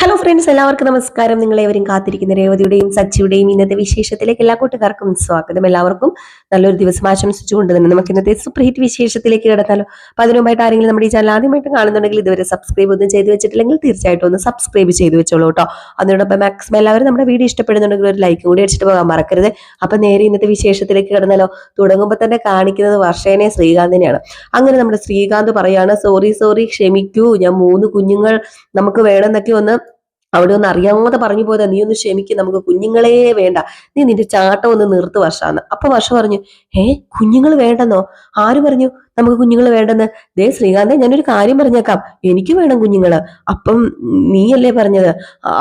Hello friends, എല്ലാവർക്കും നമസ്കാരം. നിങ്ങളേവരും കാത്തിരിക്കുന്ന രേവതിയുടെയും സച്ചിയുടെയും ഇന്നത്തെ വിശേഷത്തിലേക്ക് എല്ലാ കൂട്ടുകാർക്കും സ്വാഗതം. എല്ലാവർക്കും നല്ലൊരു ദിവസം ആശംസിച്ചുകൊണ്ട് തന്നെ നമുക്ക് ഇന്നത്തെ സൂപ്പർ ഹിറ്റ് വിശേഷത്തിലേക്ക് കിടത്താലോ. അപ്പൊ അതിനു മുമ്പായിട്ട് ആരെങ്കിലും നമ്മുടെ ഈ ചാനൽ ആദ്യമായിട്ട് കാണുന്നുണ്ടെങ്കിൽ ഇതുവരെ സബ്സ്ക്രൈബ് ഒന്നും ചെയ്തു വെച്ചിട്ടില്ലെങ്കിൽ തീർച്ചയായിട്ടും ഒന്ന് സബ്സ്ക്രൈബ് ചെയ്തു വെച്ചോളൂ കേട്ടോ. അതിനോടൊപ്പം മാക്സിമം എല്ലാവരും നമ്മുടെ വീഡിയോ ഇഷ്ടപ്പെടുന്നുണ്ടെങ്കിൽ ഒരു ലൈക്ക് കൂടി അടിച്ചിട്ട് പോകാൻ മറക്കരുത്. അപ്പൊ നേരെ ഇന്നത്തെ വിശേഷത്തിലേക്ക് കിടന്നാലോ. തുടങ്ങുമ്പോൾ തന്നെ കാണിക്കുന്നത് വർഷേനെ ശ്രീകാന്തിനെയാണ്. അങ്ങനെ നമ്മുടെ ശ്രീകാന്ത് പറയാണ്, സോറി സോറി ക്ഷമിക്കൂ, ഞാൻ 3 കുഞ്ഞുങ്ങൾ നമുക്ക് വേണമെന്നൊക്കെ ഒന്ന് അവിടെ ഒന്ന് അറിയാതെ പറഞ്ഞു പോയതാ, നീ ഒന്ന് ക്ഷമിക്കും, നമുക്ക് കുഞ്ഞുങ്ങളെ വേണ്ട, നീ നിന്റെ ചാട്ടം ഒന്ന് നിർത്ത് വർഷാന്ന്. അപ്പൊ വർഷ പറഞ്ഞു, കുഞ്ഞുങ്ങൾ വേണ്ടെന്നോ? ആര് പറഞ്ഞു നമുക്ക് കുഞ്ഞുങ്ങൾ വേണ്ടെന്ന്? ദേ ശ്രീകാന്തെ, ഞാനൊരു കാര്യം പറഞ്ഞേക്കാം, എനിക്ക് വേണം കുഞ്ഞുങ്ങള്. അപ്പം നീയല്ലേ പറഞ്ഞത്?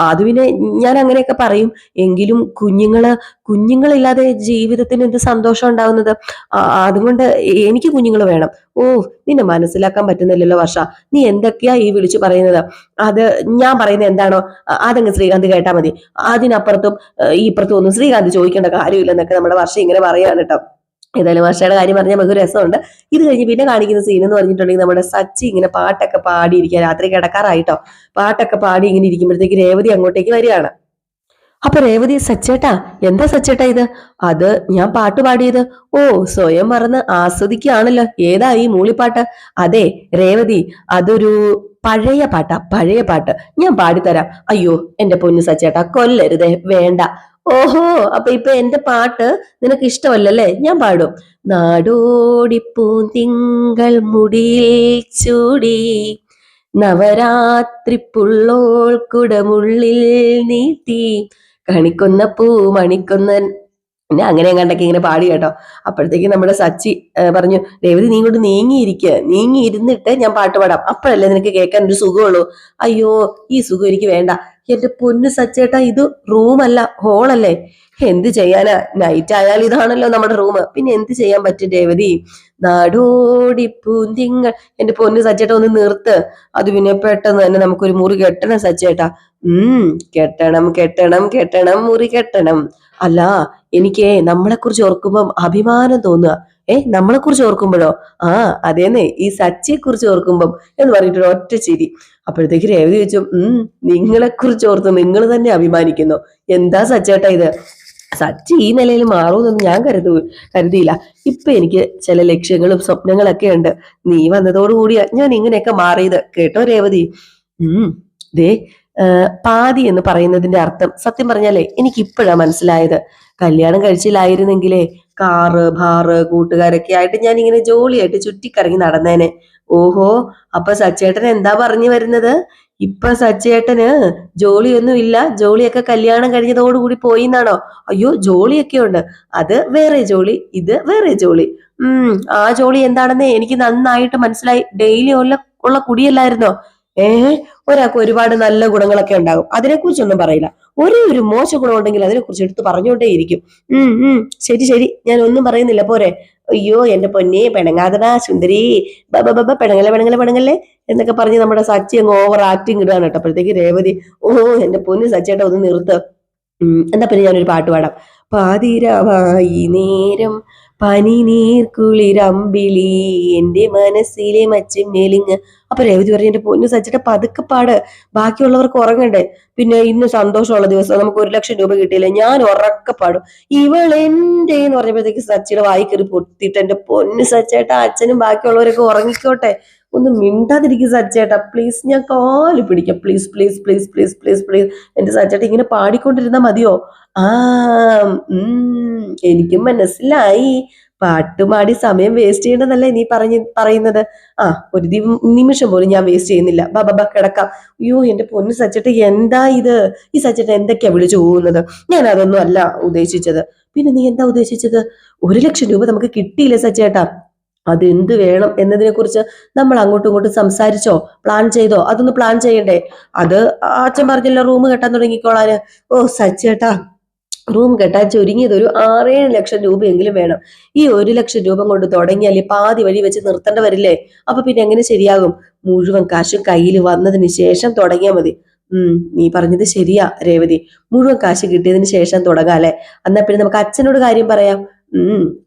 അത് പിന്നെ ഞാൻ അങ്ങനെയൊക്കെ പറയും, എങ്കിലും കുഞ്ഞുങ്ങളില്ലാതെ ജീവിതത്തിന് എന്ത് സന്തോഷം ഉണ്ടാവുന്നത്? അതുകൊണ്ട് എനിക്ക് കുഞ്ഞുങ്ങൾ വേണം. ഓ, നിന്നെ മനസ്സിലാക്കാൻ പറ്റുന്നില്ലല്ലോ വർഷ, നീ എന്തൊക്കെയാ ഈ വിളിച്ചു പറയുന്നത്? അത് ഞാൻ പറയുന്നത് എന്താണോ അതങ്ങ് ശ്രീകാന്ത് കേട്ടാ മതി. അതിനപ്പുറത്തും ഇപ്പുറത്തും ഒന്നും ശ്രീകാന്ത് ചോദിക്കേണ്ട കാര്യമില്ലെന്നൊക്കെ നമ്മുടെ വർഷം ഇങ്ങനെ പറയാണ് കേട്ടോ. ഏതായാലും വർഷയുടെ കാര്യം പറഞ്ഞാൽ നമുക്ക് രസമുണ്ട്. ഇത് കഴിഞ്ഞ് പിന്നെ കാണിക്കുന്ന സീൻ എന്ന് പറഞ്ഞിട്ടുണ്ടെങ്കിൽ നമ്മുടെ സച്ചി ഇങ്ങനെ പാട്ടൊക്കെ പാടിയിരിക്കുക, രാത്രി കിടക്കാറായിട്ടോ. പാട്ടൊക്കെ പാടി ഇങ്ങനെ ഇരിക്കുമ്പോഴത്തേക്ക് രേവതി അങ്ങോട്ടേക്ക് വരികയാണ്. അപ്പൊ രേവതി, സച്ചേട്ടാ, എന്താ സച്ചേട്ടാ ഇത്? അത് ഞാൻ പാട്ട് പാടിയത്. ഓ, സ്വയം മറന്ന് ആസ്വദിക്കുകയാണല്ലോ. ഏതാ ഈ മൂളിപ്പാട്ട്? അതെ രേവതി, അതൊരു പഴയ പാട്ടാ, പഴയ പാട്ട്. ഞാൻ പാടിത്തരാം. അയ്യോ എന്റെ പൊന്നു സച്ചേട്ടാ, കൊല്ലരുതേ, വേണ്ട. ഓഹോ, അപ്പൊ ഇപ്പൊ എന്റെ പാട്ട് നിനക്ക് ഇഷ്ടമല്ലല്ലേ? ഞാൻ പാടും. നാടോടിപ്പൂന്തിങ്കൾ മുടിയിൽ ചൂടി, നവരാത്രി പുള്ളോൾ കുടമുള്ളിൽ നീട്ടി, കണിക്കൊന്ന പൂ മണിക്കൊന്നൻ, പിന്നെ അങ്ങനെ കണ്ടൊക്കെ ഇങ്ങനെ പാടി കേട്ടോ. അപ്പോഴത്തേക്ക് നമ്മുടെ സച്ചി പറഞ്ഞു, രേവതി നീ കൊണ്ട് നീങ്ങി ഇരുന്നിട്ട് ഞാൻ പാട്ട് പാടാം, അപ്പോഴല്ലേ നിനക്ക് കേൾക്കാൻ ഒരു സുഖമുള്ളൂ. അയ്യോ, ഈ സുഖം എനിക്ക് വേണ്ട. എന്റെ പൊന്നു സച്ചേട്ടാ, ഇത് റൂമല്ല, ഹോളല്ലേ. എന്ത് ചെയ്യാനാ, നൈറ്റ് ആയാൽ ഇതാണല്ലോ നമ്മുടെ റൂം, പിന്നെ എന്ത് ചെയ്യാൻ പറ്റും രേവതി? നാടോടി പൂന്തിങ്ങൾ, എന്റെ പൊന്നു സച്ചേട്ടാ ഒന്ന് നിർത്ത്. അത് പിന്നെ പെട്ടെന്ന് തന്നെ നമുക്കൊരു മുറി കെട്ടണം സച്ചേട്ടാ. കെട്ടണം കെട്ടണം കെട്ടണം, മുറി കെട്ടണം. അല്ല, എനിക്ക് നമ്മളെ കുറിച്ച് ഓർക്കുമ്പം അഭിമാനം തോന്നുക. നമ്മളെ കുറിച്ച് ഓർക്കുമ്പോഴോ? അതേന്നെ, ഈ സച്ചിയെ കുറിച്ച് ഓർക്കുമ്പം എന്ന് പറഞ്ഞിട്ട് ഒറ്റ ചിരി. അപ്പോഴത്തേക്ക് രേവതി ചോദിച്ചു, നിങ്ങളെ കുറിച്ച് ഓർത്ത് നിങ്ങൾ തന്നെ അഭിമാനിക്കുന്നു. എന്താ സച്ചേട്ടാ ഇത്? സച്ചി ഈ നിലയിൽ മാറുമെന്നൊന്നും ഞാൻ കരുതിയില്ല. ഇപ്പൊ എനിക്ക് ചില ലക്ഷ്യങ്ങളും സ്വപ്നങ്ങളൊക്കെ ഉണ്ട്. നീ വന്നതോടുകൂടിയാ ഞാൻ ഇങ്ങനെയൊക്കെ മാറിയത് കേട്ടോ രേവതി. ദേ, പാതി എന്ന് പറയുന്നതിന്റെ അർത്ഥം സത്യം പറഞ്ഞാലേ എനിക്ക് ഇപ്പോഴാ മനസ്സിലായത്. കല്യാണം കഴിച്ചില്ലായിരുന്നെങ്കിലേ കാറ് ഭാറ് കൂട്ടുകാരൊക്കെ ആയിട്ട് ഞാൻ ഇങ്ങനെ ജോളിയായിട്ട് ചുറ്റിക്കറങ്ങി നടന്നേനെ. ഓഹോ, അപ്പൊ സച്ചേട്ടൻ എന്താ പറഞ്ഞു വരുന്നത്? ഇപ്പൊ സച്ചേട്ടന് ജോലിയൊന്നും ഇല്ല, ജോലിയൊക്കെ കല്യാണം കഴിഞ്ഞതോടുകൂടി പോയി എന്നാണോ? അയ്യോ, ജോലിയൊക്കെ ഉണ്ട്, അത് വേറെ ജോലി, ഇത് വേറെ ജോലി. ആ ജോലി എന്താണെന്ന് എനിക്ക് നന്നായിട്ട് മനസ്സിലായി. ഡെയിലി ഉള്ള കുടിയല്ലായിരുന്നോ? ഒരാൾക്ക് ഒരുപാട് നല്ല ഗുണങ്ങളൊക്കെ ഉണ്ടാകും, അതിനെക്കുറിച്ചൊന്നും പറയില്ല. ഒരു മോശ ഗുണം ഉണ്ടെങ്കിൽ അതിനെക്കുറിച്ച് എടുത്ത് പറഞ്ഞുകൊണ്ടേയിരിക്കും. ശരി ശരി, ഞാൻ ഒന്നും പറയുന്നില്ല, പോരെ? അയ്യോ എന്റെ പൊന്നെ, പെണങ്ങാതടാ സുന്ദരി, പെണങ്ങല്ലേ എന്നൊക്കെ പറഞ്ഞ് നമ്മുടെ സച്ചി അങ്ങ് ഓവർ ആക്ടിങ് ഇടുകയാണ് കേട്ടോ. അപ്പോഴത്തേക്ക് രേവതി, ഓ എന്റെ പൊന്ന് സച്ചേട്ടാ ഒന്ന് നിർത്ത്. എന്നാ പിന്നെ ഞാനൊരു പാട്ട് പാടാം. പാതിരാവായി നേരം പനിനീർ കുളിരമ്പിളി, എന്റെ മനസ്സിലെ മച്ചും മെലിഞ്ഞ്. അപ്പൊ രേവതി പറഞ്ഞു, എന്റെ പൊന്നു സച്ചിട്ട് പതുക്കെ പാട്, ബാക്കിയുള്ളവർക്ക് ഉറങ്ങണ്ടേ. പിന്നെ ഇന്ന് സന്തോഷമുള്ള ദിവസം, നമുക്ക് 1,00,000 രൂപ കിട്ടിയില്ലേ, ഞാൻ ഉറക്കെ പാടും. ഇവളെന്റെ എന്ന് പറഞ്ഞപ്പോഴത്തേക്ക് സച്ചിയുടെ വായി കയറി പൊട്ടിയിട്ട്, എന്റെ പൊന്നു സച്ചേട്ടാ, അച്ഛനും ബാക്കിയുള്ളവരൊക്കെ ഉറങ്ങിക്കോട്ടെ, ഒന്ന് മിണ്ടാതിരിക്കും സച്ചേട്ടാ പ്ലീസ്, ഞാൻ കാല് പിടിക്കാം, please please please please please please. എന്റെ സച്ചേട്ട ഇങ്ങനെ പാടിക്കൊണ്ടിരുന്നാ മതിയോ? എനിക്കും മനസ്സിലായി, പാട്ടുപാടി സമയം വേസ്റ്റ് ചെയ്യേണ്ടതല്ലേ നീ പറയുന്നത്. ഒരു നിമിഷം പോലും ഞാൻ വേസ്റ്റ് ചെയ്യുന്നില്ല. ബാബാ കിടക്കാം. അയ്യോ എന്റെ പൊന്നു സച്ചേട്ട, എന്താ ഇത്? ഈ സച്ചേട്ട എന്തൊക്കെയാ വിളിച്ചു പോകുന്നത്? ഞാൻ അതൊന്നും അല്ല ഉദ്ദേശിച്ചത്. പിന്നെ നീ എന്താ ഉദ്ദേശിച്ചത്? 1,00,000 രൂപ നമുക്ക് കിട്ടിയില്ലേ സച്ചേട്ടാ? അതെന്ത് വേണം എന്നതിനെ കുറിച്ച് നമ്മൾ അങ്ങോട്ടും ഇങ്ങോട്ടും സംസാരിച്ചോ, പ്ലാൻ ചെയ്തോ? അതൊന്ന് പ്ലാൻ ചെയ്യണ്ടേ? അത് അച്ഛൻ പറഞ്ഞല്ലോ റൂം കെട്ടാൻ തുടങ്ങിക്കോളാന്. ഓ സച്ചേട്ടാ, റൂം കെട്ടാൻ ചുരുങ്ങിയത് ഒരു 6-7 ലക്ഷം രൂപയെങ്കിലും വേണം. ഈ 1,00,000 രൂപ കൊണ്ട് തുടങ്ങിയാലേ പാതി വഴി വെച്ച് നിർത്തേണ്ട വരില്ലേ? അപ്പൊ പിന്നെ എങ്ങനെ ശരിയാകും? മുഴുവൻ കാശും കയ്യിൽ വന്നതിന് ശേഷം തുടങ്ങിയാൽ മതി. നീ പറഞ്ഞത് ശരിയാ രേവതി, മുഴുവൻ കാശ് കിട്ടിയതിന് ശേഷം തുടങ്ങാല്ലേ. എന്നാ പിന്നെ നമുക്ക് അച്ഛനോട് കാര്യം പറയാം.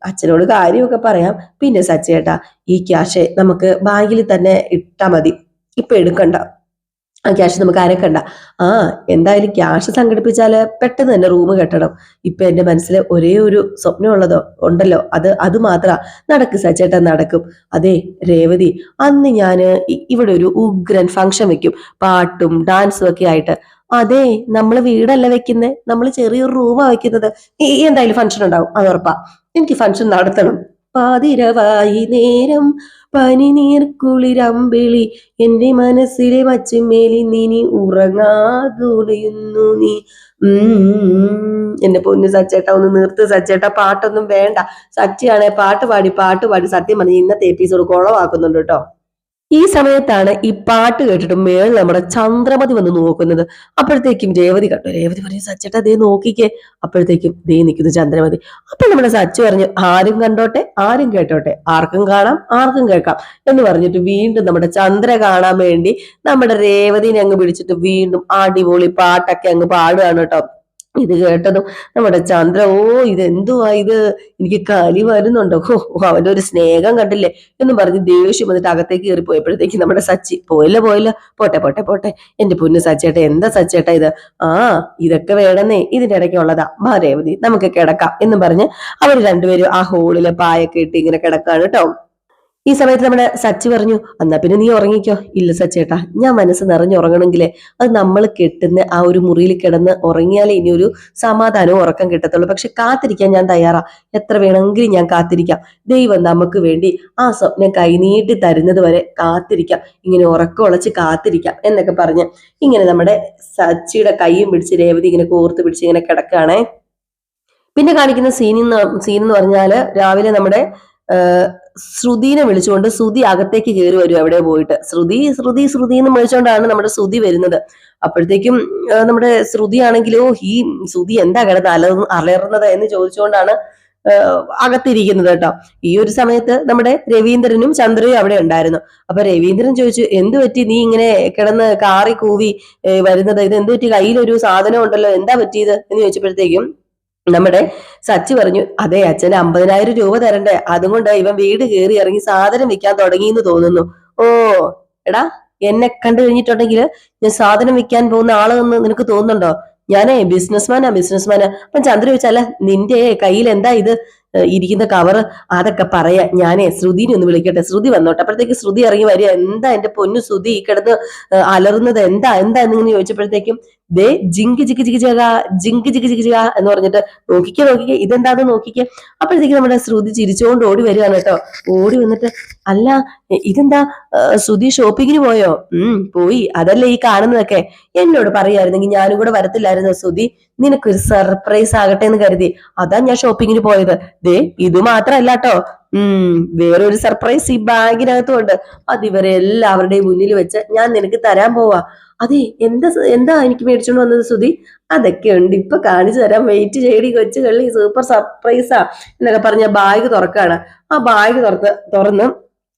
അച്ഛനോട് കാര്യമൊക്കെ പറയാം. പിന്നെ സച്ചേട്ടാ, ഈ ക്യാഷ് നമുക്ക് ബാങ്കിൽ തന്നെ ഇട്ടാ മതി, ഇപ്പൊ എടുക്കണ്ട. ആ ക്യാഷ് നമുക്ക് അനക്കണ്ട. ആ എന്തായാലും ക്യാഷ് സംഘടിപ്പിച്ചാല് പെട്ടെന്ന് തന്നെ റൂം കെട്ടണം. ഇപ്പൊ എന്റെ മനസ്സിൽ ഒരേ ഒരു സ്വപ്നം ഉണ്ടല്ലോ, അത് മാത്ര നടക്കും സച്ചേട്ടൻ, നടക്കും. അതെ രേവതി, അന്ന് ഞാന് ഇവിടെ ഒരു ഉഗ്രൻ ഫംഗ്ഷൻ വെക്കും, പാട്ടും ഡാൻസും ഒക്കെ ആയിട്ട്. അതെ, നമ്മള് വീടല്ല വെക്കുന്നേ, നമ്മൾ ചെറിയൊരു റൂമാ വെക്കുന്നത്. എന്തായാലും ഫംഗ്ഷൻ ഉണ്ടാവും, അത് ഉറപ്പാ. എനിക്ക് ഫംഗ്ഷൻ നടത്തണം. പാതിരവായി നേരം പനിനീർക്കുളിരമ്പിളി എന്റെ മനസ്സിലെ മച്ചുമേലി നീ ഉറങ്ങാതുലയുന്നു നീ. എന്റെ പൊന്നു സച്ചേട്ടാ, ഒന്ന് നിർത്ത് സച്ചേട്ടാ, പാട്ടൊന്നും വേണ്ട. സച്ചിയാണെ പാട്ട് പാടി സത്യം പറഞ്ഞ് ഇന്നത്തെ എപ്പിസോഡ് കുളവാക്കുന്നുണ്ട് കേട്ടോ. ഈ സമയത്താണ് ഈ പാട്ട് കേട്ടിട്ട് മേളിൽ നമ്മുടെ ചന്ദ്രമതി വന്ന് നോക്കുന്നത്. അപ്പോഴത്തേക്കും രേവതി കണ്ടു. രേവതി പറഞ്ഞു, സച്ചേട്ടാ ദേ നോക്കിക്കേ. അപ്പോഴത്തേക്കും ദേ നിൽക്കുന്നു ചന്ദ്രമതി. അപ്പൊ നമ്മുടെ സച്ചു പറഞ്ഞു, ആരും കണ്ടോട്ടെ, ആരും കേട്ടോട്ടെ, ആർക്കും കാണാം, ആർക്കും കേൾക്കാം എന്ന് പറഞ്ഞിട്ട് വീണ്ടും നമ്മുടെ ചന്ദ്ര കാണാൻ വേണ്ടി നമ്മുടെ രേവതിനെ അങ്ങ് പിടിച്ചിട്ട് വീണ്ടും അടിപൊളി പാട്ടൊക്കെ അങ്ങ് പാടുകയാണ് കേട്ടോ. ഇത് കേട്ടതും നമ്മുടെ ചന്ദ്ര, ഓ ഇതെന്തുവാ ഇത്, എനിക്ക് കലി വരുന്നുണ്ടോ, ഓ അവന്റെ ഒരു സ്നേഹം കണ്ടില്ലേ എന്നും പറഞ്ഞ് ദേഷ്യം വന്നിട്ട് അകത്തേക്ക് കയറി പോയപ്പോഴത്തേക്ക് നമ്മുടെ സച്ചി, പോയില്ല, പോട്ടെ എന്റെ പൊന്ന് സച്ചേട്ടാ, എന്താ സച്ചേട്ടാ ഇത്, ആ ഇതൊക്കെ വേണമെന്നേ, ഇതിന്റെ ഇടയ്ക്ക് ഉള്ളതാ, വാ രേവതി നമുക്ക് കിടക്കാം എന്നും പറഞ്ഞ് അവർ രണ്ടുപേരും ആ ഹോളിലെ പായൊക്കെ ഇട്ട് ഇങ്ങനെ കിടക്കാണ് കേട്ടോ. ഈ സമയത്ത് നമ്മുടെ സച്ചി പറഞ്ഞു, എന്നാ പിന്നെ നീ ഉറങ്ങിക്കോ. ഇല്ല സച്ചേട്ടാ, ഞാൻ മനസ്സ് നിറഞ്ഞുറങ്ങണമെങ്കിലേ അത് നമ്മൾ കെട്ടുന്ന ആ ഒരു മുറിയിൽ കിടന്ന് ഉറങ്ങിയാലേ ഇനി ഒരു സമാധാനവും ഉറക്കം കിട്ടത്തുള്ളൂ. പക്ഷെ കാത്തിരിക്കാൻ ഞാൻ തയ്യാറാ, എത്ര വേണമെങ്കിലും ഞാൻ കാത്തിരിക്കാം. ദൈവം നമുക്ക് വേണ്ടി ആ സ്വപ്നം കൈനീട്ടി തരുന്നത് വരെ കാത്തിരിക്കാം, ഇങ്ങനെ ഉറക്കം ഉളച്ച് കാത്തിരിക്കാം എന്നൊക്കെ പറഞ്ഞ് ഇങ്ങനെ നമ്മുടെ സച്ചിയുടെ കൈയും പിടിച്ച് രേവതി ഇങ്ങനെ കോർത്ത് പിടിച്ച് ഇങ്ങനെ കിടക്കുകയാണേ. പിന്നെ കാണിക്കുന്ന സീൻ എന്ന് പറഞ്ഞാല് രാവിലെ നമ്മുടെ ശ്രുതിനെ വിളിച്ചുകൊണ്ട് ശ്രുതി അകത്തേക്ക് കയറി വരും. എവിടെ പോയിട്ട് ശ്രുതി എന്ന് വിളിച്ചുകൊണ്ടാണ് നമ്മുടെ ശ്രുതി വരുന്നത്. അപ്പോഴത്തേക്കും നമ്മുടെ ശ്രുതി ആണെങ്കിലോ, ഈ ശ്രുതി എന്താ കിടന്ന് അലറുന്നത് എന്ന് ചോദിച്ചുകൊണ്ടാണ് അകത്തിരിക്കുന്നത് കേട്ടോ. ഈ ഒരു സമയത്ത് നമ്മുടെ രവീന്ദ്രനും ചന്ദ്രയും അവിടെ ഉണ്ടായിരുന്നു. അപ്പൊ രവീന്ദ്രൻ ചോദിച്ചു, എന്ത് പറ്റി നീ ഇങ്ങനെ കിടന്ന് കാറി കൂവി വരുന്നത്, ഇത് എന്ത് പറ്റി, കയ്യിലൊരു സാധനം ഉണ്ടല്ലോ, എന്താ പറ്റിയത് എന്ന് ചോദിച്ചപ്പോഴത്തേക്കും നമ്മുടെ സച്ചി പറഞ്ഞു, അതെ അച്ഛന് 50,000 രൂപ തരണ്ടേ, അതുകൊണ്ട് ഇവൻ വീട് കയറി ഇറങ്ങി സാധനം വിൽക്കാൻ തുടങ്ങിയെന്ന് തോന്നുന്നു. ഓ എടാ, എന്നെ കണ്ടു കഴിഞ്ഞിട്ടുണ്ടെങ്കിൽ ഞാൻ സാധനം വിൽക്കാൻ പോകുന്ന ആളെന്ന് നിനക്ക് തോന്നുന്നുണ്ടോ? ഞാനേ ബിസിനസ്മാനാ. അപ്പൊ ചന്ദ്ര ചോദിച്ചല്ല, നിന്റെ കയ്യിൽ എന്താ ഇത് ഇരിക്കുന്ന കവറ്, അതൊക്കെ പറയാ. ഞാനേ ശ്രുതിനെ ഒന്ന് വിളിക്കട്ടെ, ശ്രുതി വന്നോട്ടെ. അപ്പോഴത്തേക്ക് ശ്രുതി ഇറങ്ങി വരിക. എന്താ എന്റെ പൊന്നു ശ്രുതി ഈ കിടന്ന് അലറുന്നത്, എന്താ എന്നിങ്ങനെ ചോദിച്ചപ്പോഴത്തേക്കും ദേ ജിങ്ക് ജിക്ക് ജിക്ക് ജക ജിങ്ക് ജിക്ക് ജിക്ക് ജക എന്ന് പറഞ്ഞിട്ട് നോക്കിക്കേ ഇതെന്താന്ന് നോക്കിക്കേ. അപ്പോഴത്തേക്ക് നമ്മുടെ ശ്രുതി ചിരിച്ചുകൊണ്ട് ഓടി വരികയാണ് കേട്ടോ. ഓടി വന്നിട്ട്, അല്ല ഇതെന്താ ശ്രുതി ഷോപ്പിങ്ങിന് പോയോ? പോയി, അതല്ലേ ഈ കാണുന്നതൊക്കെ. എന്നോട് പറയായിരുന്നെങ്കിൽ ഞാനും കൂടെ വരത്തില്ലായിരുന്നു ശ്രുതി, നിനക്കൊരു സർപ്രൈസ് ആകട്ടെ എന്ന് കരുതി, അതാ ഞാൻ ഷോപ്പിങ്ങിന് പോയത്. ദേ ഇത് മാത്രല്ല കേട്ടോ, വേറൊരു സർപ്രൈസ് ഈ ബാഗിനകത്തും ഉണ്ട്. അത് ഇവരെ എല്ലാവരുടെയും മുന്നിൽ വെച്ച് ഞാൻ നിനക്ക് തരാൻ പോവാ. അതെ, എന്താ എനിക്ക് മേടിച്ചോണ്ട് വന്നത് ശ്രുതി? അതൊക്കെ ഉണ്ട്, ഇപ്പൊ കാണിച്ചു തരാം, വെയിറ്റ് ചെയ്യടി കൊച്ചു കള്ളി, സൂപ്പർ സർപ്രൈസാ എന്നൊക്കെ പറഞ്ഞ ബാഗ് തുറക്കാണ്. ആ ബാഗ് തുറന്ന്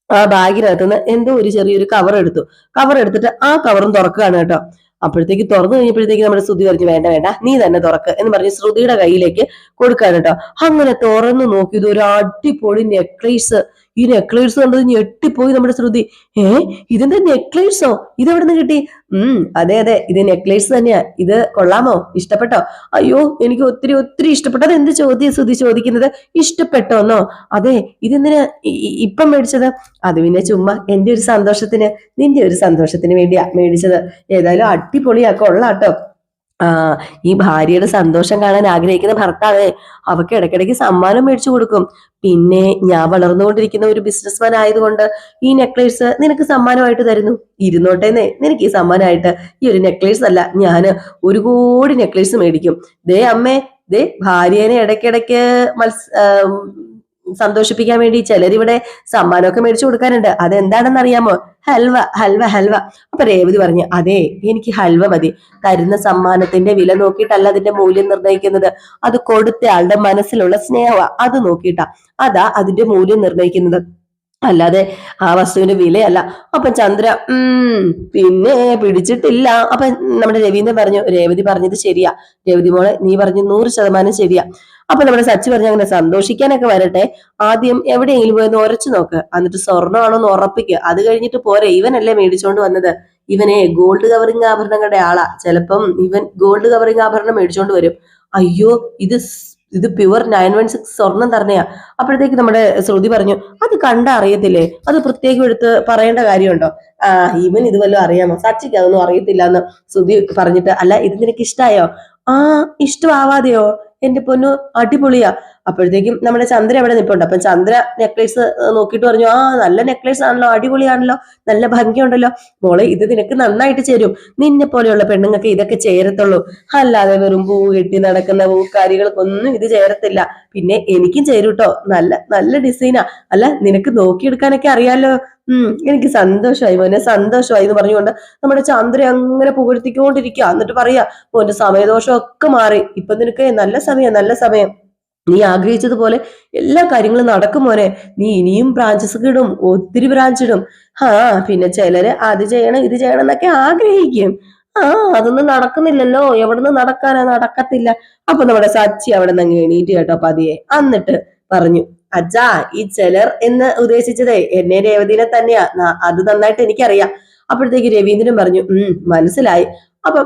ആ ബാഗിനകത്തുനിന്ന് എന്തോ ഒരു ചെറിയൊരു കവർ എടുത്തിട്ട് ആ കവറും തുറക്കുകയാണ് കേട്ടോ. അപ്പോഴത്തേക്ക് തുറന്നു കഴിഞ്ഞപ്പോഴത്തേക്ക് നമ്മുടെ ശ്രുതി പറഞ്ഞു, വേണ്ട നീ തന്നെ തുറക്ക് എന്ന് പറഞ്ഞ് ശ്രുതിയുടെ കയ്യിലേക്ക് കൊടുക്കാണ് കേട്ടോ. അങ്ങനെ തുറന്നു നോക്കിയത് ഒരു അടിപൊളി നെക്ലേസ്. ഈ നെക്ലേസ് കണ്ടത് ഞെട്ടിപ്പോയി നമ്മുടെ ശ്രുതി. ഇതെന്താ നെക്ലേസോ, ഇതെവിടെ നിന്ന് കിട്ടി? അതെ ഇത് നെക്ലേസ് തന്നെയാ. ഇത് കൊള്ളാമോ, ഇഷ്ടപ്പെട്ടോ? അയ്യോ എനിക്ക് ഒത്തിരി ഇഷ്ടപ്പെട്ടു. അത് എന്ത് ചോദ്യം ശ്രുതി ചോദിക്കുന്നത്, ഇഷ്ടപ്പെട്ടോന്നോ? അതെ, ഇതെന്തിനാ ഇപ്പം മേടിച്ചത്? അത് പിന്നെ ചുമ്മാ എന്റെ ഒരു സന്തോഷത്തിന്, നിന്റെ ഒരു സന്തോഷത്തിന് വേണ്ടിയാ മേടിച്ചത്. ഏതായാലും അടിപൊളിയാ, കൊള്ളാട്ടോ. ഈ ഭാര്യയുടെ സന്തോഷം കാണാൻ ആഗ്രഹിക്കുന്ന ഭർത്താവേ അവക്ക് ഇടയ്ക്കിടയ്ക്ക് സമ്മാനം മേടിച്ചു കൊടുക്കും. പിന്നെ ഞാൻ വളർന്നുകൊണ്ടിരിക്കുന്ന ഒരു ബിസിനസ്മാൻ ആയതുകൊണ്ട് ഈ നെക്ലേസ് നിനക്ക് സമ്മാനമായിട്ട് തരുന്നു. ഇരുന്നോട്ടേന്നേ, നിനക്ക് ഈ സമ്മാനമായിട്ട് ഈ ഒരു നെക്ലേസ് അല്ല, ഞാൻ 1 കോടി നെക്ലേസ് മേടിക്കും. ദേ അമ്മേ, ദേ ഭാര്യനെ ഇടയ്ക്കിടയ്ക്ക് സന്തോഷിപ്പിക്കാൻ വേണ്ടി ചിലരിവിടെ സമ്മാനമൊക്കെ മേടിച്ചു കൊടുക്കാറുണ്ട്. അതെന്താണെന്ന് അറിയാമോ? ഹൽവ. അപ്പൊ രേവതി പറഞ്ഞു, അതെ എനിക്ക് ഹൽവ മതി. തരുന്ന സമ്മാനത്തിന്റെ വില നോക്കിയിട്ടല്ല അതിന്റെ മൂല്യം നിർണ്ണയിക്കുന്നത്, അത് കൊടുത്ത ആളുടെ മനസ്സിലുള്ള സ്നേഹമാ, അത് നോക്കിയിട്ടാ. അതാ അതിന്റെ മൂല്യം നിർണ്ണയിക്കുന്നത്, അല്ലാതെ ആ വസ്തുവിന്റെ വിലയല്ല. അപ്പൊ ചന്ദ്ര പിന്നെ പിടിച്ചിട്ടില്ല. അപ്പൊ നമ്മുടെ രവീന്ദ്രൻ പറഞ്ഞു, രേവതി പറഞ്ഞത് ശരിയാ, രേവതി മോളെ നീ പറഞ്ഞു 100% ശരിയാ. അപ്പൊ നമ്മുടെ സച്ചി പറഞ്ഞു, അങ്ങനെ സന്തോഷിക്കാനൊക്കെ വരട്ടെ, ആദ്യം എവിടെയെങ്കിലും പോയെന്ന് ഉരച്ചു നോക്ക്, എന്നിട്ട് സ്വർണ്ണമാണോന്ന് ഉറപ്പിക്കുക, അത് കഴിഞ്ഞിട്ട് പോരെ, ഇവനല്ലേ മേടിച്ചോണ്ട് വന്നത്, ഇവനെ ഗോൾഡ് കവറിങ് ആഭരണങ്ങളുടെ ആളാ, ചിലപ്പം ഇവൻ ഗോൾഡ് കവറിങ് ആഭരണം മേടിച്ചോണ്ട് വരും. അയ്യോ ഇത് പ്യുവർ 916 സ്വർണം തരണയാ. അപ്പോഴത്തേക്ക് നമ്മുടെ ശ്രുതി പറഞ്ഞു, അത് കണ്ട അറിയത്തില്ലേ, അത് പ്രത്യേകം എടുത്ത് പറയേണ്ട കാര്യമുണ്ടോ? ആ, ഇവൻ ഇത് വല്ലതും അറിയാമോ? സച്ചിക്ക് അതൊന്നും അറിയത്തില്ല എന്ന് ശ്രുതി പറഞ്ഞിട്ട്, അല്ല ഇത് നിനക്ക് ഇഷ്ടായോ? ആ, ഇഷ്ടമാവാതെയോ? എന്റെ പൊന്നു അടിപൊളിയാ. അപ്പോഴത്തേക്കും നമ്മുടെ ചന്ദ്ര അവിടെ നിൽപ്പുണ്ട്. അപ്പൊ ചന്ദ്ര നെക്ലേസ് നോക്കിയിട്ട് പറഞ്ഞു, ആ, നല്ല നെക്ലേസ് ആണല്ലോ, അടിപൊളിയാണല്ലോ, നല്ല ഭംഗിയുണ്ടല്ലോ. മോളെ, ഇത് നിനക്ക് നന്നായിട്ട് ചേരും. നിന്നെ പോലെയുള്ള പെണ്ണുങ്ങൾക്ക് ഇതൊക്കെ ചേരത്തുള്ളൂ, അല്ലാതെ വെറും പൂ കെട്ടി നടക്കുന്ന പൂക്കാരികൾക്കൊന്നും ഇത് ചേരത്തില്ല. പിന്നെ എനിക്കും ചേരൂട്ടോ, നല്ല നല്ല ഡിസൈനാ. അല്ല, നിനക്ക് നോക്കിയെടുക്കാനൊക്കെ അറിയാലോ. എനിക്ക് സന്തോഷമായി മോനെ, സന്തോഷമായി എന്ന് പറഞ്ഞുകൊണ്ട് നമ്മുടെ ചന്ദ്ര അങ്ങനെ പുകഴ്ത്തിക്കൊണ്ടിരിക്കുക. എന്നിട്ട് പറയാ, മോന്റെ സമയദോഷം ഒക്കെ മാറി, ഇപ്പൊ നിനക്ക് നല്ല സമയം, നല്ല സമയം. നീ ആഗ്രഹിച്ചതുപോലെ എല്ലാ കാര്യങ്ങളും നടക്കും മോനെ. നീ ഇനിയും ബ്രാഞ്ചസ് ഇടും, ഒത്തിരി ബ്രാഞ്ച് ഇടും. പിന്നെ ചിലര് അത് ചെയ്യണം ഇത് ചെയ്യണം എന്നൊക്കെ ആഗ്രഹിക്കും. അതൊന്നും നടക്കുന്നില്ലല്ലോ, എവിടുന്ന് നടക്കാനാ, നടക്കത്തില്ല. അപ്പൊ നമ്മുടെ സച്ചി അവിടെ നിന്ന് എണീറ്റ് കേട്ടോ പതിയെ. എന്നിട്ട് പറഞ്ഞു, അച്ഛാ, ഈ ചിലർ എന്ന് ഉദ്ദേശിച്ചതേ എന്നെ രേവതിനെ തന്നെയാ, അത് നന്നായിട്ട് എനിക്കറിയാം. അപ്പോഴത്തേക്ക് രവീന്ദ്രൻ പറഞ്ഞു, മനസ്സിലായി. അപ്പൊ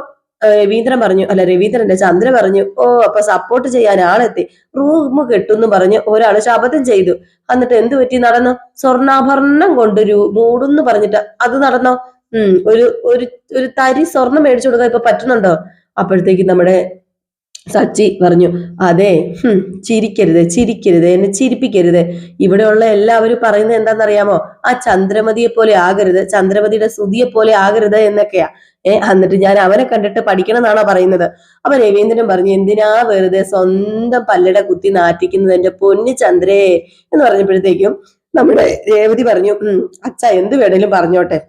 രവീന്ദ്രന്റെ ചന്ദ്ര പറഞ്ഞു, ഓ, അപ്പൊ സപ്പോർട്ട് ചെയ്യാൻ ആളെത്തി. റൂം കെട്ടുന്നു പറഞ്ഞ് ഒരാള് ശപഥം ചെയ്തു. എന്നിട്ട് എന്ത് പറ്റി, നടന്നു? സ്വർണ്ണാഭരണം കൊണ്ടൊരു മൂടുന്ന് പറഞ്ഞിട്ട് അത് നടന്നോ? ഒരു ഒരു ഒരു തരി സ്വർണം മേടിച്ചു കൊടുക്കാൻ ഇപ്പൊ പറ്റുന്നുണ്ടോ? അപ്പോഴത്തേക്ക് നമ്മുടെ സച്ചി പറഞ്ഞു, അതെ, ചിരിക്കരുത്, എന്നെ ചിരിപ്പിക്കരുത്. ഇവിടെയുള്ള എല്ലാവരും പറയുന്നത് എന്താണെന്നറിയാമോ? ആ ചന്ദ്രമതിയെ പോലെ ആകരുത്, ചന്ദ്രമതിയുടെ ശ്രുതിയെ പോലെ ആകരുത് എന്നൊക്കെയാ. എന്നിട്ട് ഞാൻ അവനെ കണ്ടിട്ട് പഠിക്കണം എന്നാണോ പറയുന്നത്? അപ്പൊ രവീന്ദ്രൻ പറഞ്ഞു, എന്തിനാ വെറുതെ സ്വന്തം പല്ലട കുത്തി നാറ്റിക്കുന്നത് എന്റെ പൊന്നു ചന്ദ്രേ എന്ന് പറഞ്ഞപ്പോഴത്തേക്കും നമ്മുടെ രേവതി പറഞ്ഞു, അച്ഛ എന്ത് വേണേലും പറഞ്ഞോട്ടെ,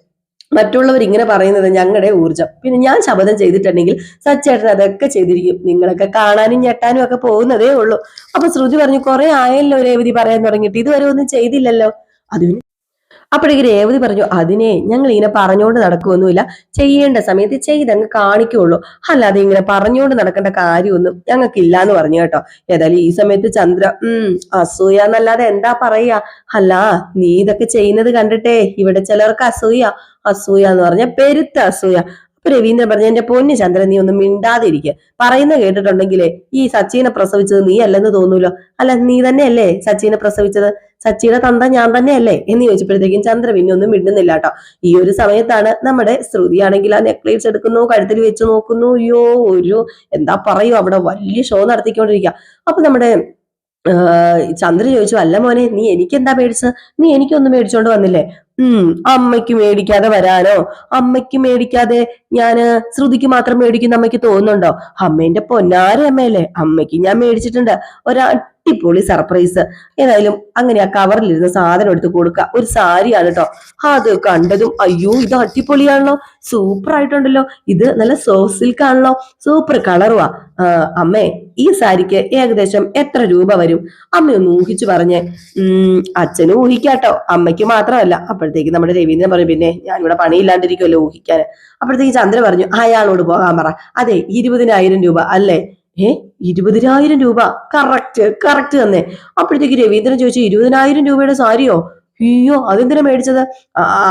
മറ്റുള്ളവർ ഇങ്ങനെ പറയുന്നത് ഞങ്ങളുടെ ഊർജം. പിന്നെ ഞാൻ ശപഥം ചെയ്തിട്ടുണ്ടെങ്കിൽ സച്ചേട്ടൻ അതൊക്കെ ചെയ്തിരിക്കും. നിങ്ങളൊക്കെ കാണാനും ഞെട്ടാനും ഒക്കെ പോകുന്നതേ ഉള്ളൂ. അപ്പൊ ശ്രുതി പറഞ്ഞു, കുറെ ആയല്ലോ രേവതി പറയാൻ തുടങ്ങിയിട്ട്, ഇതുവരെ ഒന്നും ചെയ്തില്ലല്ലോ. അതിന് അപ്പോഴേക്ക് രേവതി പറഞ്ഞു, അതിനെ ഞങ്ങൾ ഇങ്ങനെ പറഞ്ഞുകൊണ്ട് നടക്കുകയൊന്നുമില്ല, ചെയ്യേണ്ട സമയത്ത് ചെയ്തങ്ങ് കാണിക്കുള്ളൂ, അല്ലാതെ ഇങ്ങനെ പറഞ്ഞുകൊണ്ട് നടക്കേണ്ട കാര്യമൊന്നും ഞങ്ങൾക്കില്ല എന്ന് പറഞ്ഞു കേട്ടോ. ഏതായാലും ഈ സമയത്ത് ചന്ദ്ര അസൂയ എന്നല്ലാതെ എന്താ പറയാ? അല്ല, നീ ഇതൊക്കെ ചെയ്യുന്നത് കണ്ടിട്ടേ ഇവിടെ ചിലർക്ക് അസൂയ എന്ന് പറഞ്ഞ പെരുത്ത അസൂയ. അപ്പൊ രവീന്ദ്രൻ പറഞ്ഞു, എന്റെ പൊന്നു ചന്ദ്രൻ, നീ ഒന്നും മിണ്ടാതിരിക്കുക. പറയുന്ന കേട്ടിട്ടുണ്ടെങ്കിലേ ഈ സച്ചിനെ പ്രസവിച്ചത് നീ അല്ലെന്ന് തോന്നൂലോ. അല്ല, നീ തന്നെയല്ലേ സച്ചിനെ പ്രസവിച്ചത്? സച്ചിയുടെ തന്ത ഞാൻ തന്നെയല്ലേ എന്ന് ചോദിച്ചപ്പോഴത്തേക്കും ചന്ദ്ര പിന്നെ ഒന്നും മിണ്ടുന്നില്ല കേട്ടോ. ഈ ഒരു സമയത്താണ് നമ്മുടെ ശ്രുതിയാണെങ്കിൽ ആ നെക്ലേസ് എടുക്കുന്നു, കഴുത്തിൽ വെച്ച് നോക്കുന്നു. അയ്യോ, എന്താ പറയൂ, അവിടെ വലിയ ഷോ നടത്തിക്കൊണ്ടിരിക്കുക. അപ്പൊ നമ്മുടെ ചന്ദ്ര ചോദിച്ചു, അല്ല മോനെ, നീ എനിക്കെന്താ മേടിച്ചത്? നീ എനിക്കൊന്നും മേടിച്ചോണ്ട് വന്നില്ലേ? അമ്മയ്ക്ക് മേടിക്കാതെ വരാനോ? അമ്മയ്ക്ക് മേടിക്കാതെ ഞാന് ശ്രുതിക്ക് മാത്രം മേടിക്കുന്ന അമ്മയ്ക്ക് തോന്നുന്നുണ്ടോ? അമ്മേന്റെ പൊന്നാര അമ്മയല്ലേ, അമ്മയ്ക്ക് ഞാൻ മേടിച്ചിട്ടുണ്ട് അടിപൊളി സർപ്രൈസ്. ഏതായാലും അങ്ങനെ ആ കവറിലിരുന്ന സാധനം എടുത്ത് കൊടുക്കുക. ഒരു സാരിയാണ് കേട്ടോ. അത് കണ്ടതും, അയ്യോ, ഇത് അടിപൊളിയാണല്ലോ, സൂപ്പർ ആയിട്ടുണ്ടല്ലോ, ഇത് നല്ല സോഫ്റ്റ് സിൽക്ക് ആണല്ലോ, സൂപ്പർ കളറുവാ. അമ്മേ, ഈ സാരിക്ക് ഏകദേശം എത്ര രൂപ വരും? അമ്മയൊന്ന് ഊഹിച്ചു പറഞ്ഞേ. അച്ഛനും ഊഹിക്കാട്ടോ, അമ്മയ്ക്ക് മാത്രമല്ല. അപ്പോഴത്തേക്ക് നമ്മുടെ രവീന്ദ്രൻ പറഞ്ഞു, പിന്നെ ഞാനിവിടെ പണിയില്ലാണ്ടിരിക്കുമല്ലോ ഊഹിക്കാൻ. അപ്പോഴത്തേക്ക് ചന്ദ്ര പറഞ്ഞു, അയാളോട് പോകാൻ പറ. അതെ, 20,000 രൂപ അല്ലേ? 20,000 രൂപ, കറക്റ്റ് തന്നെ. അപ്പോഴത്തേക്ക് രവീന്ദ്രൻ ചോദിച്ചു, 20,000 രൂപയുടെ സാരിയോ? അയ്യോ, അതെന്തിനാ മേടിച്ചത്?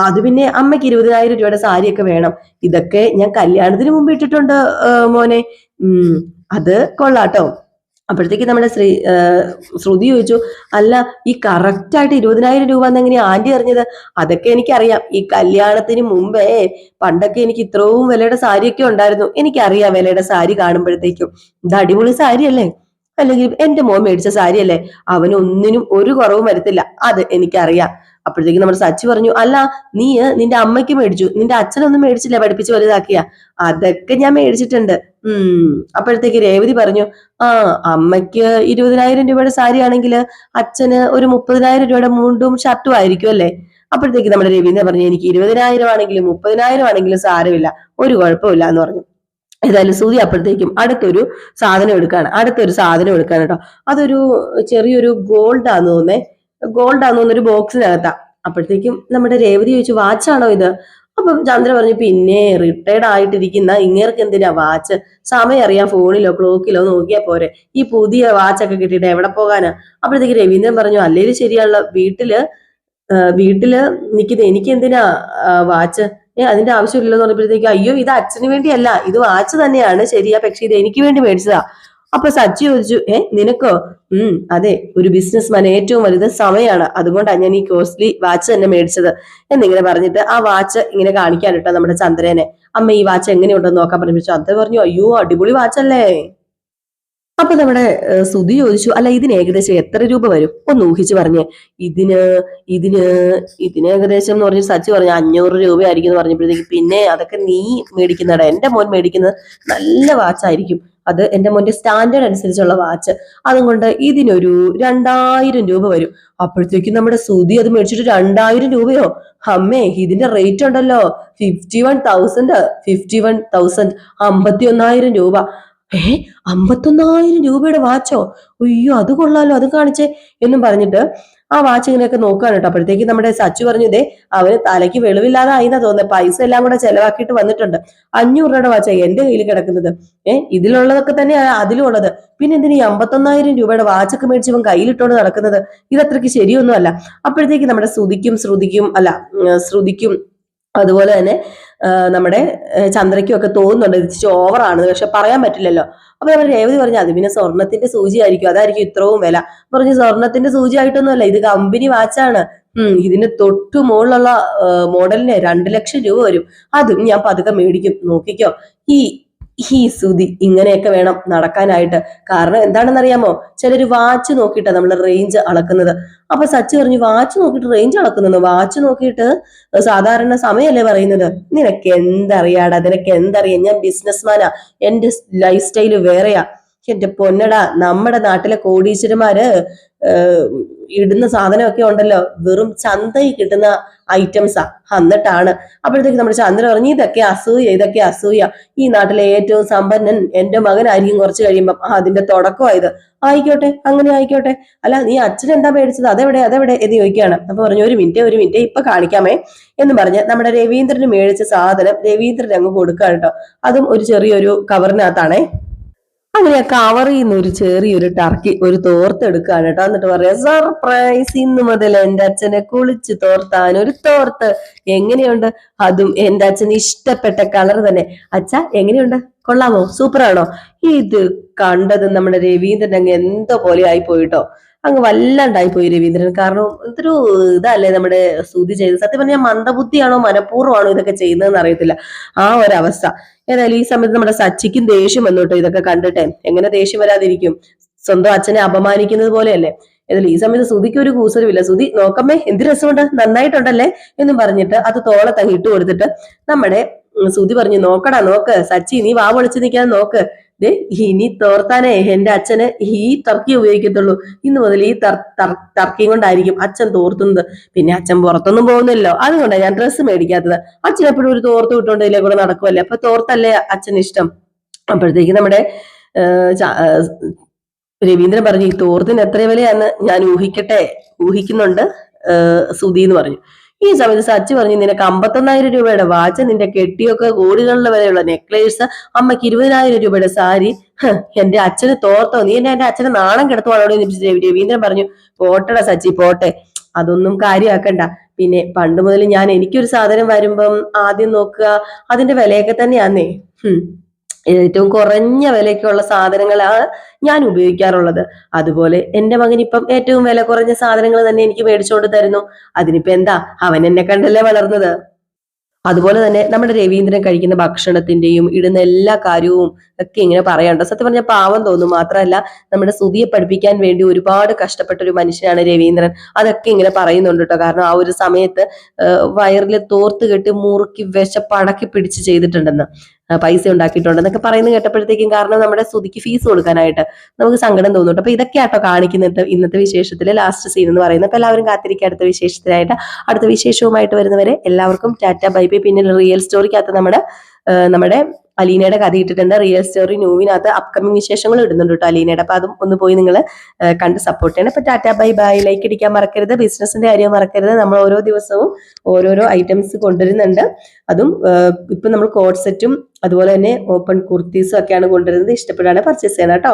അത് പിന്നെ അമ്മയ്ക്ക് 20,000 രൂപയുടെ സാരിയൊക്കെ വേണം. ഇതൊക്കെ ഞാൻ കല്യാണത്തിന് മുമ്പ് ഇട്ടിട്ടുണ്ട് മോനെ. അത് കൊള്ളാട്ടോ. അപ്പോഴത്തേക്ക് നമ്മുടെ ശ്രുതി ചോദിച്ചു, അല്ല, ഈ കറക്റ്റ് ആയിട്ട് 20,000 രൂപ എന്നെങ്ങനെയാ ആന്റി അറിഞ്ഞത്? അതൊക്കെ എനിക്കറിയാം, ഈ കല്യാണത്തിന് മുമ്പേ പണ്ടൊക്കെ എനിക്ക് ഇത്രയും വിലയുടെ സാരിയൊക്കെ ഉണ്ടായിരുന്നു. എനിക്കറിയാം വിലയുടെ സാരി കാണുമ്പോഴത്തേക്കും. ഇത് അടിപൊളി സാരി അല്ലേ? അല്ലെങ്കിൽ എന്റെ മോൻ മേടിച്ച സാരി അല്ലേ? അവനൊന്നിനും ഒരു കുറവും വരത്തില്ല, അത് എനിക്കറിയാം. അപ്പോഴത്തേക്ക് നമ്മുടെ സച്ചി പറഞ്ഞു, അല്ല, നീ നിന്റെ അമ്മയ്ക്ക് മേടിച്ചു, നിന്റെ അച്ഛനൊന്നും മേടിച്ചില്ല പഠിപ്പിച്ച് വലുതാക്കിയ? അതൊക്കെ ഞാൻ മേടിച്ചിട്ടുണ്ട്. അപ്പോഴത്തേക്ക് രേവതി പറഞ്ഞു, അമ്മയ്ക്ക് 20,000 രൂപയുടെ സാരി ആണെങ്കിൽ അച്ഛന് ഒരു 30,000 രൂപയുടെ മുണ്ടും ഷർട്ടും ആയിരിക്കും അല്ലേ? അപ്പോഴത്തേക്ക് നമ്മുടെ രവീന്ദ്രൻ പറഞ്ഞു, എനിക്ക് 20,000 ആണെങ്കിലും 30,000 ആണെങ്കിലും സാരമില്ല, ഒരു കുഴപ്പമില്ല എന്ന് പറഞ്ഞു. ഏതായാലും സൂര്യ അപ്പോഴത്തേക്കും അടുത്തൊരു സാധനം എടുക്കാണ് കേട്ടോ. അതൊരു ചെറിയൊരു ഗോൾഡാന്ന് തോന്നുന്നേ, ഒരു ബോക്സിനകത്താ. അപ്പോഴത്തേക്കും നമ്മുടെ രേവതി ചോദിച്ചു, വാച്ചാണോ ഇത്? അപ്പം ചന്ദ്ര പറഞ്ഞു, പിന്നെ റിട്ടയർഡ് ആയിട്ടിരിക്കുന്ന ഇങ്ങേർക്ക് എന്തിനാ വാച്ച്? സമയം അറിയാം, ഫോണിലോ ക്ലോക്കിലോ നോക്കിയാൽ പോരെ, ഈ പുതിയ വാച്ചൊക്കെ കിട്ടിയിട്ട് എവിടെ പോകാനാ? അപ്പോഴത്തേക്ക് രവീന്ദ്രൻ പറഞ്ഞു, അല്ലേലും ശരിയാണല്ലോ, വീട്ടില് നിൽക്കുന്നത് എനിക്ക് എന്തിനാ വാച്ച്? അതിന്റെ ആവശ്യമില്ലെന്ന് പറഞ്ഞപ്പോഴത്തേക്ക് അയ്യോ ഇത് അച്ഛന് വേണ്ടിയല്ല, ഇത് വാച്ച് തന്നെയാണ് ശരിയാ, പക്ഷെ ഇത് എനിക്ക് വേണ്ടി മേടിച്ചതാ. അപ്പൊ സച്ചി ചോദിച്ചു, നിനക്കോ? അതെ, ഒരു ബിസിനസ്മാൻ ഏറ്റവും വലുത് സമയമാണ്, അതുകൊണ്ടാണ് ഞാൻ ഈ കോസ്റ്റ്ലി വാച്ച് തന്നെ മേടിച്ചത് എന്നിങ്ങനെ പറഞ്ഞിട്ട് ആ വാച്ച് ഇങ്ങനെ കാണിക്കാനിട്ടോ നമ്മുടെ ചന്ദ്രനെ. അമ്മ ഈ വാച്ച് എങ്ങനെയുണ്ടെന്ന് നോക്കാൻ പറഞ്ഞു. ചന്ദ്ര പറഞ്ഞു, അയ്യോ അടിപൊളി വാച്ചല്ലേ. അപ്പൊ നമ്മുടെ സുധി ചോദിച്ചു, അല്ല ഇതിന് ഏകദേശം എത്ര രൂപ വരും, ഒന്ന് ഊഹിച്ച് പറഞ്ഞേ. ഇതിന് ഇതിന് ഇതിന് ഏകദേശം എന്ന് പറഞ്ഞ് സച്ചി പറഞ്ഞു 500 രൂപയായിരിക്കും എന്ന് പറഞ്ഞപ്പോഴത്തേക്ക്, പിന്നെ അതൊക്കെ നീ മേടിക്കുന്നടാ, എന്റെ മോൻ മേടിക്കുന്നത് നല്ല വാച്ചായിരിക്കും, അത് എന്റെ മോന്റെ സ്റ്റാൻഡേർഡ് അനുസരിച്ചുള്ള വാച്ച്, അതുകൊണ്ട് ഇതിനൊരു 2000 രൂപ വരും. അപ്പോഴത്തേക്കും നമ്മുടെ സുധി അത് മേടിച്ചിട്ട് 2000 രൂപയോ? അമ്മേ ഇതിന്റെ റേറ്റ് ഉണ്ടല്ലോ 51,000 51,000 രൂപ. 51,000 രൂപയുടെ വാച്ചോ? അയ്യോ അത് കൊള്ളാലോ, അത് കാണിച്ചേ എന്നും പറഞ്ഞിട്ട് ആ വാച്ച് ഇങ്ങനെയൊക്കെ നോക്കുകയാണ് കേട്ടോ. അപ്പോഴത്തേക്ക് നമ്മുടെ സച്ചു പറഞ്ഞു, ഇതേ അവന് തലയ്ക്ക് വെളിവില്ലാതെ ആയിന്നാ തോന്നുന്നത്, പൈസ എല്ലാം കൂടെ ചെലവാക്കിയിട്ട് വന്നിട്ടുണ്ട്. 500 രൂപയുടെ വാച്ചാ എന്റെ കയ്യിൽ കിടക്കുന്നത്. ഇതിലുള്ളതൊക്കെ തന്നെ അതിലും ഉള്ളത്, പിന്നെ എന്തിനീ 51,000 രൂപയുടെ വാച്ചൊക്കെ മേടിച്ച് ഇവൻ കയ്യിലിട്ടോണ്ട് നടക്കുന്നത്? ഇതത്രയ്ക്ക് ശരിയൊന്നും അല്ല. അപ്പോഴത്തേക്ക് നമ്മുടെ ശ്രുതിക്കും അതുപോലെ തന്നെ നമ്മുടെ ചന്ദ്രയ്ക്കും ഒക്കെ തോന്നുന്നുണ്ട് ഇത് ഇച്ചിരി ഓവറാണ്, പക്ഷെ പറയാൻ പറ്റില്ലല്ലോ. അപ്പൊ നമ്മുടെ രേവതി പറഞ്ഞു, അത് പിന്നെ സ്വർണത്തിന്റെ സൂചി ആയിരിക്കും, അതായിരിക്കും ഇത്രയും വില. പറഞ്ഞു, സ്വർണത്തിന്റെ സൂചി ആയിട്ടൊന്നുമല്ല, ഇത് കമ്പനി വാച്ചാണ്. ഇതിന് തൊട്ടു മുകളിലുള്ള മോഡലിന് 2 ലക്ഷം രൂപ വരും. അതും ഞാൻ പതുക്കെ മേടിക്കും, നോക്കിക്കോ. ഈ ഈ സുധി ഇങ്ങനെയൊക്കെ വേണം നടക്കാനായിട്ട്. കാരണം എന്താണെന്നറിയാമോ, ചിലര് വാച്ച് നോക്കിയിട്ടാ നമ്മൾ റേഞ്ച് അളക്കുന്നത്. അപ്പൊ സച്ചി പറഞ്ഞു, വാച്ച് നോക്കിയിട്ട് റേഞ്ച് അളക്കുന്നു? വാച്ച് നോക്കിയിട്ട് സാധാരണ സമയമല്ലേ പറയുന്നത്? നിനക്ക് എന്തറിയാടാ, നിനക്ക് എന്തറിയാം, ഞാൻ ബിസിനസ്മാനാ, എന്റെ ലൈഫ് സ്റ്റൈല് വേറെയാ. എന്റെ പൊന്നടാ, നമ്മുടെ നാട്ടിലെ കോടീശ്വരന്മാര് ഇടുന്ന സാധനമൊക്കെ ഉണ്ടല്ലോ, വെറും ചന്തയിൽ കിട്ടുന്ന ഐറ്റംസാ. എന്നിട്ടാണ് അപ്പോഴത്തേക്ക് നമ്മുടെ ചന്ദ്ര പറഞ്ഞു, ഇതൊക്കെ അസൂയ, ഈ നാട്ടിലെ ഏറ്റവും സമ്പന്നൻ എന്റെ മകനായിരിക്കും കുറച്ച് കഴിയുമ്പം. അതിന്റെ തുടക്കമായത്. ആയിക്കോട്ടെ, അങ്ങനെ ആയിക്കോട്ടെ. അല്ല നീ അച്ഛൻ എന്താ മേടിച്ചത്, അതെവിടെ എന്ന് ചോദിക്കുകയാണ്. അപ്പൊ പറഞ്ഞു, ഒരു മിനിറ്റ് ഇപ്പൊ കാണിക്കാമേ എന്ന് പറഞ്ഞ് നമ്മുടെ രവീന്ദ്രന് മേടിച്ച സാധനം രവീന്ദ്രൻ അങ്ങ് കൊടുക്കുക കേട്ടോ. അതും ഒരു ചെറിയൊരു കവറിനകത്താണേ. അങ്ങനെ കവറിൽ നിന്ന് ഒരു ചെറിയൊരു ടർക്കി ഒരു തോർത്ത് എടുക്കുകയാണ് കേട്ടോ. എന്നിട്ട് പറയാ, സർപ്രൈസ്, ഇന്ന് മുതൽ എന്റെ അച്ഛനെ കുളിച്ച് തോർത്താൻ ഒരു തോർത്ത്. എങ്ങനെയുണ്ട്? അതും എന്റെ അച്ഛന് ഇഷ്ടപ്പെട്ട കളർ തന്നെ. അച്ഛ എങ്ങനെയുണ്ട്, കൊള്ളാമോ, സൂപ്പറാണോ? ഇത് കണ്ടത് നമ്മുടെ രവീന്ദ്രൻ അങ്ങ് എന്തോ പോലെ ആയി പോയിട്ടോ. അങ്ങ് വല്ലാണ്ടായി പോയി രവീന്ദ്രൻ. കാരണം ഇതൊരു ഇതല്ലേ നമ്മുടെ സ്തുതി ചെയ്ത്. സത്യം പറഞ്ഞാൽ മന്ദബുദ്ധിയാണോ മനഃപൂർവ്വമാണോ ഇതൊക്കെ ചെയ്യുന്നതെന്ന് അറിയത്തില്ല, ആ ഒരവസ്ഥ. ഏതായാലും ഈ സമയത്ത് നമ്മുടെ സച്ചിക്കും ദേഷ്യം വന്നോട്ടോ ഇതൊക്കെ കണ്ടിട്ടെ. എങ്ങനെ ദേഷ്യം വരാതിരിക്കും, സ്വന്തം അച്ഛനെ അപമാനിക്കുന്നത് പോലെയല്ലേ. ഏതായാലും ഈ സമയത്ത് സുധിക്ക് ഒരു കൂസലുമില്ല. സുധി, നോക്കമ്മേ എന്ത് രസമുണ്ട്, നന്നായിട്ടുണ്ടല്ലേ എന്നും പറഞ്ഞിട്ട് അത് തോളത്തങ്ങ് ഇട്ട് കൊടുത്തിട്ട് നമ്മുടെ സുധി പറഞ്ഞു, നോക്ക് സച്ചി, നീ വാ പൊളിച്ച് നിൽക്കാതെ നോക്ക്. ഇനി തോർത്താനേ എന്റെ അച്ഛന് ഈ ടർക്കി ഉപയോഗിക്കത്തുള്ളൂ. ഇന്ന് മുതൽ ഈ ടർക്കിയും കൊണ്ടായിരിക്കും അച്ഛൻ തോർത്തുന്നത്. പിന്നെ അച്ഛൻ പുറത്തൊന്നും പോകുന്നില്ലോ, അതുകൊണ്ടാണ് ഞാൻ ഡ്രസ്സ് മേടിക്കാത്തത്. അച്ഛൻ എപ്പോഴും ഒരു തോർത്ത് വിട്ടുകൊണ്ട് ഇതിലെ കൂടെ നടക്കുമല്ലേ, അപ്പൊ തോർത്തല്ലേ അച്ഛൻ ഇഷ്ടം. അപ്പോഴത്തേക്ക് നമ്മുടെ രവീന്ദ്രൻ പറഞ്ഞു, ഈ തോർത്തിന് എത്ര വിലയാന്ന് ഞാൻ ഊഹിക്കുന്നുണ്ട് സുധി എന്ന് പറഞ്ഞു. ഈ സമയത്ത് സച്ചി പറഞ്ഞു, നിനക്ക് 51,000 രൂപയുടെ വാച്ച്, നിന്റെ കെട്ടിയൊക്കെ കോടികളുടെ വിലയുള്ള നെക്ലേസ്, അമ്മയ്ക്ക് 20,000 രൂപയുടെ സാരി, എന്റെ അച്ഛന് തോർത്തോ, നീ എന്റെ അച്ഛനെ നാണം കിടത്തുവാണോ? രവീന്ദ്രൻ പറഞ്ഞു, പോട്ടെടാ സച്ചി പോട്ടെ, അതൊന്നും കാര്യമാക്കണ്ട. പിന്നെ പണ്ട് മുതൽ എനിക്കൊരു സാധനം വരുമ്പം ആദ്യം നോക്കുക അതിന്റെ വിലയൊക്കെ തന്നെയാന്നേ. ഏറ്റവും കുറഞ്ഞ വിലയ്ക്കുള്ള സാധനങ്ങളാണ് ഞാൻ ഉപയോഗിക്കാറുള്ളത്. അതുപോലെ എന്റെ മകൻ ഇപ്പം ഏറ്റവും വില കുറഞ്ഞ സാധനങ്ങൾ തന്നെ എനിക്ക് മേടിച്ചുകൊണ്ട് തരുന്നു. അതിനിപ്പോ എന്താ, അവൻ എന്നെ കണ്ടല്ലേ വളർന്നത്. അതുപോലെ തന്നെ നമ്മുടെ രവീന്ദ്രൻ കഴിക്കുന്ന ഭക്ഷണത്തിന്റെയും ഇടുന്ന എല്ലാ കാര്യവും ഒക്കെ ഇങ്ങനെ പറയണ്ട. സത്യം പറഞ്ഞാൽ പാവം തോന്നും. മാത്രമല്ല നമ്മുടെ സുധിയെ പഠിപ്പിക്കാൻ വേണ്ടി ഒരുപാട് കഷ്ടപ്പെട്ട ഒരു മനുഷ്യനാണ് രവീന്ദ്രൻ. അതൊക്കെ ഇങ്ങനെ പറയുന്നുണ്ട് കേട്ടോ. കാരണം ആ ഒരു സമയത്ത് വയറിൽ തോർത്ത് കെട്ടി മുറുക്കി വിശപ്പടക്കി പിടിച്ച് ചെയ്തിട്ടുണ്ടെന്ന്, പൈസ ഉണ്ടാക്കിയിട്ടുണ്ടെന്നൊക്കെ പറയുന്നത് കേട്ടപ്പോഴത്തേക്കും, കാരണം നമ്മുടെ സുധിക്ക് ഫീസ് കൊടുക്കാനായിട്ട് നമുക്ക് സങ്കടം തോന്നുന്നുണ്ട്. അപ്പൊ ഇതൊക്കെയാട്ടോ കാണിക്കുന്നുണ്ട് ഇന്നത്തെ വിശേഷത്തിലെ ലാസ്റ്റ് സീൻ എന്ന് പറയുന്നത്. അപ്പൊ എല്ലാവരും കാത്തിരിക്കുക അടുത്ത വിശേഷത്തിനായിട്ട്. അടുത്ത വിശേഷവുമായിട്ട് വരുന്നവരെ എല്ലാവർക്കും ടാറ്റ ബൈ ബൈ. പിന്നെ റിയൽ സ്റ്റോറിക്കകത്ത് നമ്മുടെ അലീനയുടെ കഥ ഇട്ടിട്ടുണ്ട്. റിയൽ സ്റ്റോറി ന്യൂവിനകത്ത് അപ്കമിങ് വിശേഷങ്ങൾ ഇടുന്നുണ്ട് കേട്ടോ അലീനയുടെ. അപ്പൊ അതും ഒന്ന് പോയി നിങ്ങൾ കണ്ട് സപ്പോർട്ട് ചെയ്യണം. അപ്പൊ ടാറ്റ ബൈ ബൈ. ലൈക്ക് അടിക്കാൻ മറക്കരുത്, ബിസിനസിന്റെ കാര്യം മറക്കരുത്. നമ്മൾ ഓരോ ദിവസവും ഓരോരോ ഐറ്റംസ് കൊണ്ടുവരുന്നുണ്ട്. അതും ഇപ്പൊ നമ്മൾ കോഡ് സെറ്റും അതുപോലെ തന്നെ ഓപ്പൺ കുർത്തീസും ഒക്കെയാണ് കൊണ്ടുവരുന്നത്. ഇഷ്ടപ്പെടാണ് പർച്ചേസ് ചെയ്യണം കേട്ടോ.